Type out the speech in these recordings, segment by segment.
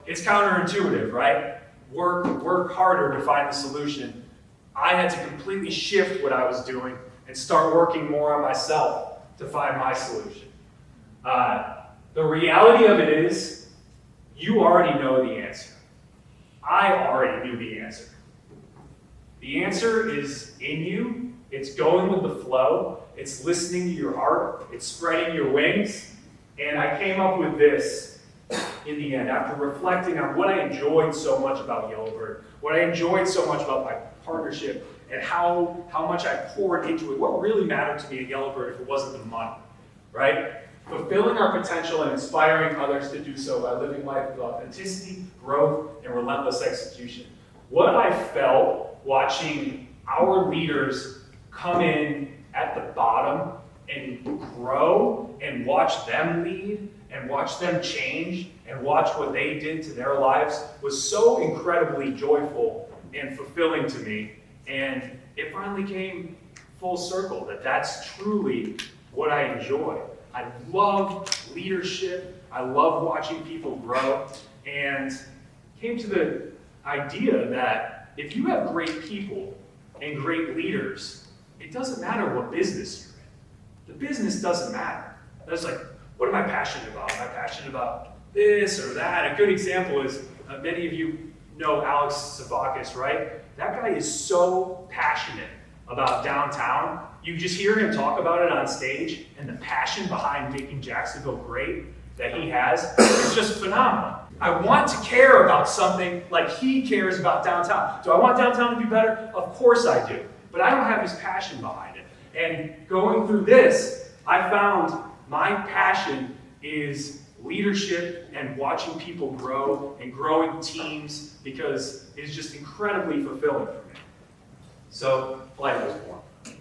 it's counterintuitive, right? Work harder to find the solution. I had to completely shift what I was doing and start working more on myself to find my solution. The reality of it is, you already know the answer. I already knew the answer. The answer is in you. It's going with the flow. It's listening to your heart. It's spreading your wings. And I came up with this in the end, after reflecting on what I enjoyed so much about Yellowbird, what I enjoyed so much about my partnership, and how much I poured into it. What really mattered to me at Yellowbird if it wasn't the money, right? Fulfilling our potential and inspiring others to do so by living life with authenticity, growth, and relentless execution. What I felt watching our leaders come in at the bottom and grow and watch them lead and watch them change and watch what they did to their lives was so incredibly joyful and fulfilling to me. And it finally came full circle that that's truly what I enjoy. I love leadership. I love watching people grow, and came to the idea that if you have great people and great leaders, it doesn't matter what business you're in. The business doesn't matter. That's like, what am I passionate about? Am I passionate about this or that? A good example is, many of you know Alex Savakis, right? That guy is so passionate about downtown. You just hear him talk about it on stage, and the passion behind making Jacksonville great that he has is just phenomenal. I want to care about something like he cares about downtown. Do I want downtown to be better? Of course I do. But I don't have his passion behind it. And going through this, I found my passion is leadership and watching people grow and growing teams, because it is just incredibly fulfilling for me. So Flight was born,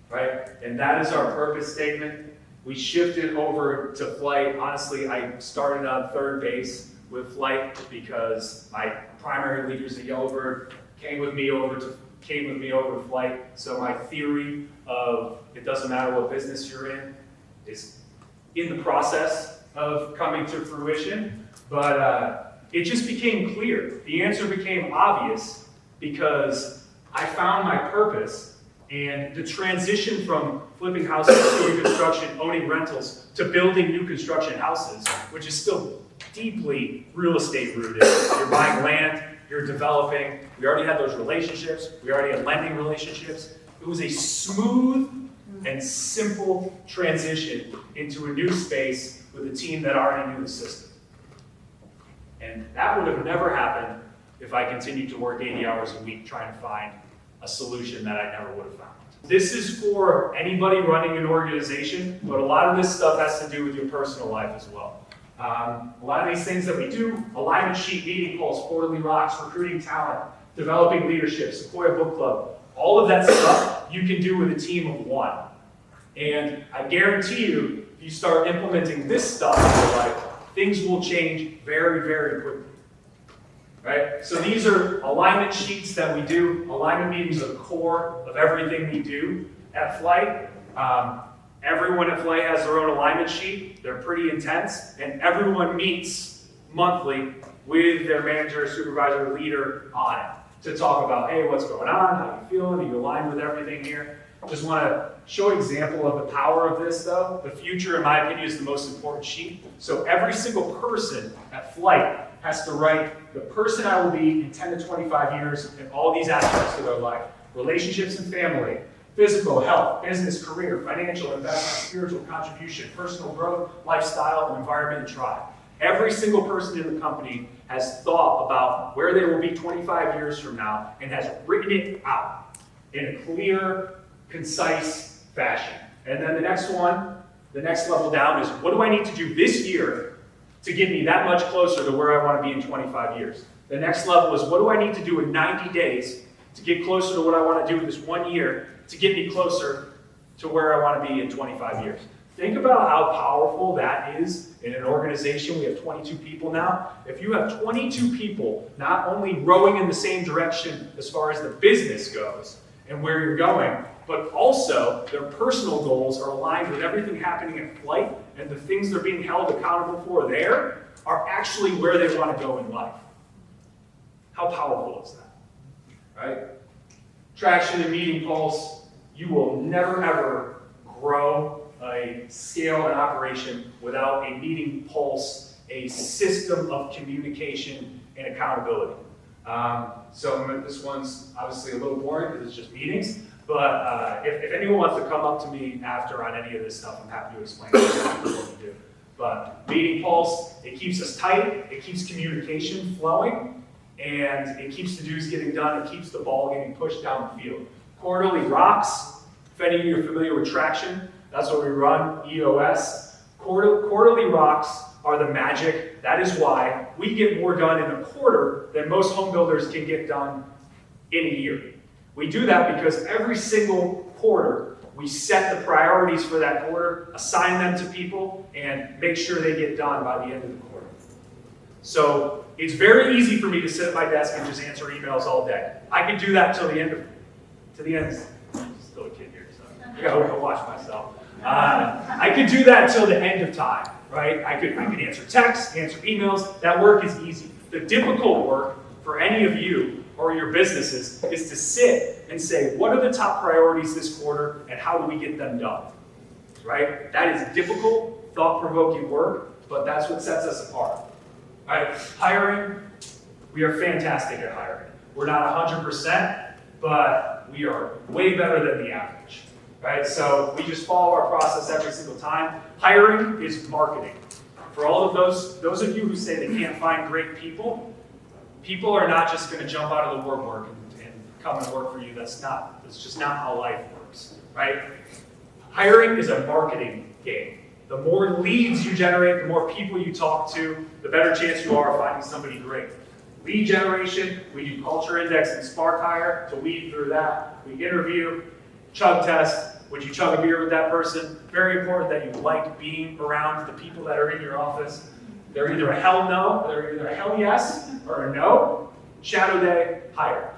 right? And that is our purpose statement. We shifted over to Flight. Honestly, I started on third base with Flight because my primary leaders at Yellowbird came with me over to Flight. So my theory of it doesn't matter what business you're in is in the process of coming to fruition, but it just became clear. The answer became obvious because I found my purpose, and the transition from flipping houses, doing construction, owning rentals, to building new construction houses, which is still deeply real estate rooted. You're buying land, you're developing. We already had those relationships. We already had lending relationships. It was a smooth and simple transition into a new space with a team that already knew the system. And that would have never happened if I continued to work 80 hours a week trying to find a solution that I never would have found. This is for anybody running an organization, but a lot of this stuff has to do with your personal life as well. A lot of these things that we do, alignment sheet, meeting calls, quarterly rocks, recruiting talent, developing leadership, Sequoia Book Club, all of that stuff you can do with a team of one. And I guarantee you, if you start implementing this stuff in your life, things will change very, very quickly. Right? So these are alignment sheets that we do. Alignment meetings are the core of everything we do at Flight. Everyone at Flight has their own alignment sheet. They're pretty intense, and everyone meets monthly with their manager, supervisor, leader on it to talk about, hey, what's going on? How you feeling? Are you aligned with everything here? Just want to show an example of the power of this, though. The future, in my opinion, is the most important sheet. So every single person at Flight has to write the person I will be in 10 to 25 years in all these aspects of their life. Relationships and family, physical health, business, career, financial, investment, spiritual contribution, personal growth, lifestyle, and environment and tribe. Every single person in the company has thought about where they will be 25 years from now and has written it out in a clear, concise fashion. And then the next one, the next level down is, what do I need to do this year to get me that much closer to where I want to be in 25 years? The next level is, what do I need to do in 90 days to get closer to what I want to do in this 1 year to get me closer to where I want to be in 25 years? Think about how powerful that is in an organization. We have 22 people now. If you have 22 people not only rowing in the same direction as far as the business goes and where you're going, but also their personal goals are aligned with everything happening at Flight, and the things they're being held accountable for there are actually where they want to go in life. How powerful is that, right? Traction and meeting pulse, you will never ever grow a scale and operation without a meeting pulse, a system of communication and accountability. So this one's obviously a little boring because it's just meetings, but if anyone wants to come up to me after on any of this stuff, I'm happy to explain what we do. But meeting pulse, it keeps us tight, it keeps communication flowing, and it keeps the dues getting done, it keeps the ball getting pushed down the field. Quarterly rocks, if any of you are familiar with traction, that's what we run, EOS. Quarterly rocks are the magic. That is why we get more done in a quarter than most home builders can get done in a year. We do that because every single quarter, we set the priorities for that quarter, assign them to people, and make sure they get done by the end of the quarter. So it's very easy for me to sit at my desk and just answer emails all day. I could do that till the end. I'm still a kid here, so I gotta watch myself. I could do that till the end of time, right? I could answer texts, answer emails. That work is easy. The difficult work for any of you or your businesses is to sit and say, what are the top priorities this quarter and how do we get them done, right? That is difficult, thought-provoking work, but that's what sets us apart. All right, hiring, we are fantastic at hiring. We're not 100%, but we are way better than the average, right? So we just follow our process every single time. Hiring is marketing. For all of those of you who say they can't find great people, people are not just going to jump out of the woodwork and come and work for you. That's just not how life works, right? Hiring is a marketing game. The more leads you generate, the more people you talk to, the better chance you are of finding somebody great. Lead generation, we do culture index and Spark Hire to weed through that. We interview, chug test. Would you chug a beer with that person? Very important that you like being around the people that are in your office. They're either a hell no, they're either a hell yes, or a no. Shadow day, hire.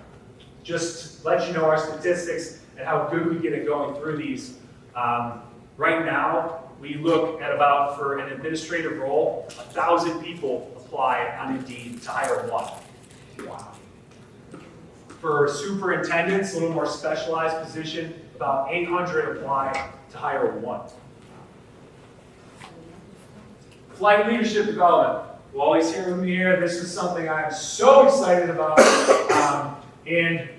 Just let you know our statistics and how good we get at going through these. Right now, we look at about, for an administrative role, 1,000 people apply on Indeed to hire one. Wow. For superintendents, a little more specialized position, about 800 apply to hire one. Flight leadership development. We'll always hear me here. This is something I'm so excited about. And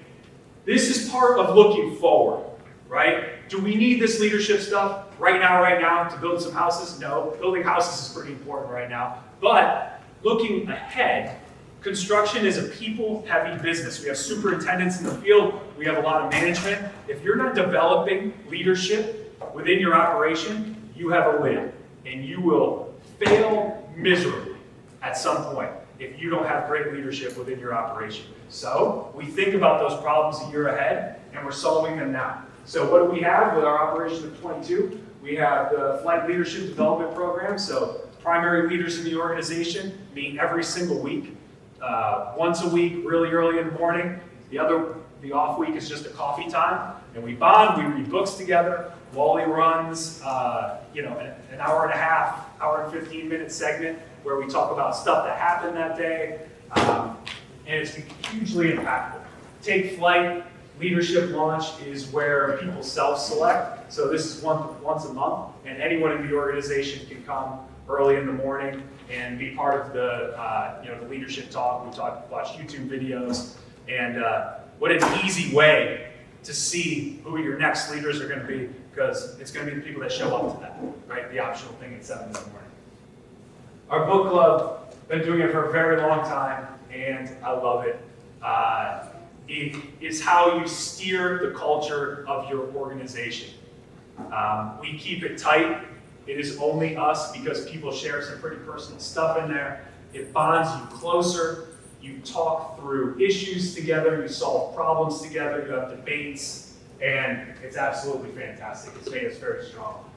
this is part of looking forward, right? Do we need this leadership stuff right now to build some houses? No. Building houses is pretty important right now. But looking ahead, construction is a people-heavy business. We have superintendents in the field. We have a lot of management. If you're not developing leadership within your operation, you have a lid. And you will fail miserably at some point if you don't have great leadership within your operation. So we think about those problems a year ahead, and we're solving them now. So what do we have with our operation of 22? We have the Flight Leadership Development Program. So primary leaders in the organization meet every single week. Once a week, really early in the morning. The off week is just a coffee time. And we bond, we read books together. Wally runs an hour and a half, hour and 15-minute segment where we talk about stuff that happened that day. And it's hugely impactful. Take Flight Leadership Launch is where people self-select. So this is once a month, and anyone in the organization can come early in the morning and be part of the leadership talk. We watch YouTube videos, and what an easy way to see who your next leaders are going to be, because it's going to be the people that show up to that, right? The optional thing at 7 in the morning. Our book club, been doing it for a very long time, and I love it. It is how you steer the culture of your organization. We keep it tight. It is only us because people share some pretty personal stuff in there. It bonds you closer. You talk through issues together. You solve problems together. You have debates. And it's absolutely fantastic. It's made us very strong.